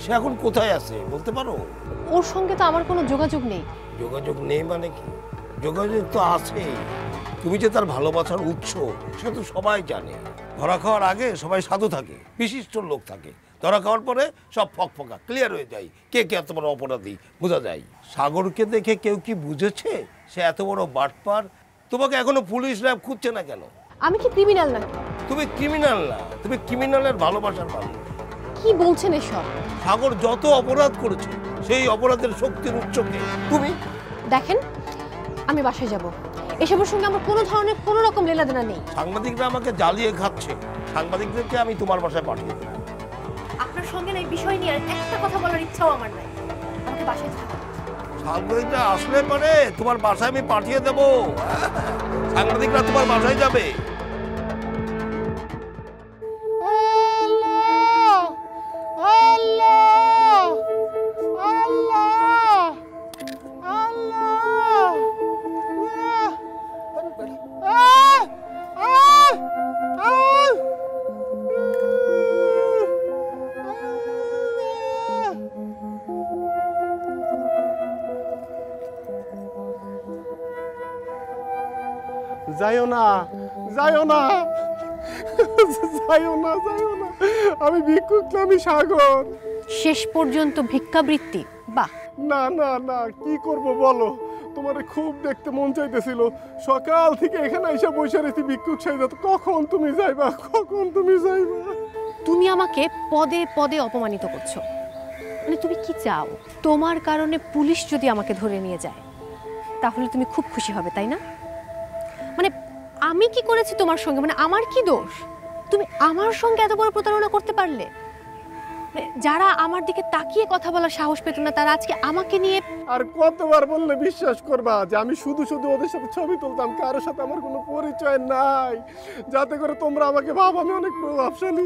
সে এখন কোথায় আছে বলতে পারো? ওর সঙ্গে তো আমার কোনো যোগাযোগ নেই। যোগাযোগ নেই মানে কি? যোগাযোগ তো আছেই। তুমি যে তার ভালোবাসার উৎস সেটা তো সবাই জানে। ধরা খাওয়ার আগে সবাই সাধু থাকে, বিশিষ্ট লোক থাকে। ধরা খাওয়ার পরে সব ফকফকা ক্লিয়ার হয়ে যায়, কে কে এত বড় অপরাধী বোঝা যায়। সাগরকে দেখে কেউ কি বুঝেছে সে এত বড় বাটপার? তোমাকে এখনো পুলিশ র্যাব খুঁজছে না কেন? আমি কি ক্রিমিনাল নাকি? তুমি ক্রিমিনাল না, তুমি ক্রিমিনালের ভালোবাসার মানুষ। কি বলছেন এসব? সাগর যত অপরাধ করেছে সেই অপরাধের শক্তির উৎসকে তুমি। দেখেন, আমি বাসায় যাব। এসবের সঙ্গে আমার কোনো ধরনের কোনো রকম লেনাদেনা নেই। সাংবাদিকরা আমাকে জ্বালিয়ে খাচ্ছে, সাংবাদিকদেরকে আমি তোমার বাসায় পাঠিয়ে দেবো। আপনার সঙ্গে এই বিষয় নিয়ে একটা কথা বলার ইচ্ছাও আমার নাই। আমাকে বাসায় যেতে হবে। সাংবাদিকরা আসলে পরে তোমার বাসায় আমি পাঠিয়ে দেবো। সাংবাদিকরা তোমার বাসায় যাবে। যাইও না, যাইও না, যাইও না, যাইও না। আমি ভিক্ষুক না, আমি সাগর। শেষ পর্যন্ত ভিক্ষাবৃত্তি? বাহ। না না না, কি করব বলো? তোমার খুব দেখতে মন চাইতেছিল, সকাল থেকে এখানে এসে বসে রয়েছি ভিক্ষুক সাইজা। কখন তুমি যাইবা, কখন তুমি যাইবা? তুমি আমাকে পদে পদে অপমানিত করছো। মানে তুমি কি চাও? তোমার কারণে পুলিশ যদি আমাকে ধরে নিয়ে যায় তাহলে তুমি খুব খুশি হবে, তাই না? মানে আমি কি করেছি তোমার সঙ্গে? মানে আমার কি দোষ? তুমি আমার সঙ্গে এত বড় প্রতারণা করতে পারলে? যারা আমার দিকে তাকিয়ে কথা বলার সাহস পেত না তারা আজকে আমাকে নিয়ে। আর কতবার বললে বিশ্বাস করবা যে আমি শুধু শুধু ওদের সাথে ছবি তুলতাম, কারোর সাথে আমার কোনো পরিচয় নাই, যাতে করে তোমরা আমাকে ভাব আমি অনেক প্রভাবশালী।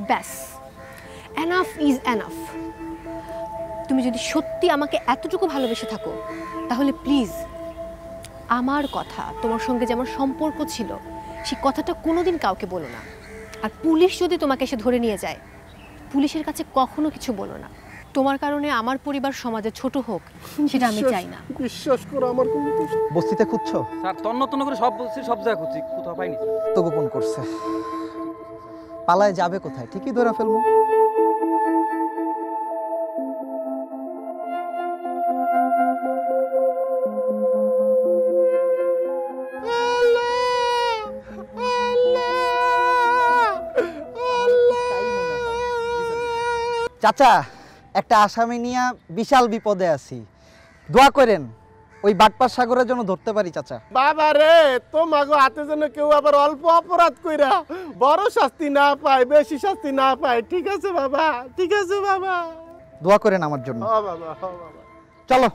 ব্যাস, এনাফ ইজ এনাফ। তুমি যদি সত্যি আমাকে এতটুকু ভালোবেসে থাকো তাহলে প্লিজ আমার কথা, তোমার সঙ্গে যে আমার সম্পর্ক ছিল সেই কথাটা কোনোদিন কাউকে বলো না। আর পুলিশ যদি তোমাকে এসে ধরে নিয়ে যায় পুলিশের কাছে কখনো কিছু বলো না। তোমার কারণে আমার পরিবার সমাজে ছোট হোক সেটা আমি চাই না। বিশ্বাস করো আমার কোনো দোষ। বস্তিতে খুঁজছো? স্যার তন্ন তন্ন করে সব বলছি, সব জায়গায় খুঁজছি, কোথাও পাইনি। তো গোপন করছে, পালায় যাবে কোথায়? ঠিকই ধরে ফেলবো। চাচা, একটা আসামি নিয়ে বিশাল বিপদে আছি, দোয়া করেন ওই বাটপার সাগরের জন্য ধরতে পারি চাচা। বাবা রে, তোমাগো হাতে যেন কেউ আবার অল্প অপরাধ কইরা বড় শাস্তি না পায়, বেশি শাস্তি না পায়। ঠিক আছে বাবা, ঠিক আছে বাবা, দোয়া করেন আমার জন্য। হ্যাঁ বাবা, হ্যাঁ বাবা। চলো।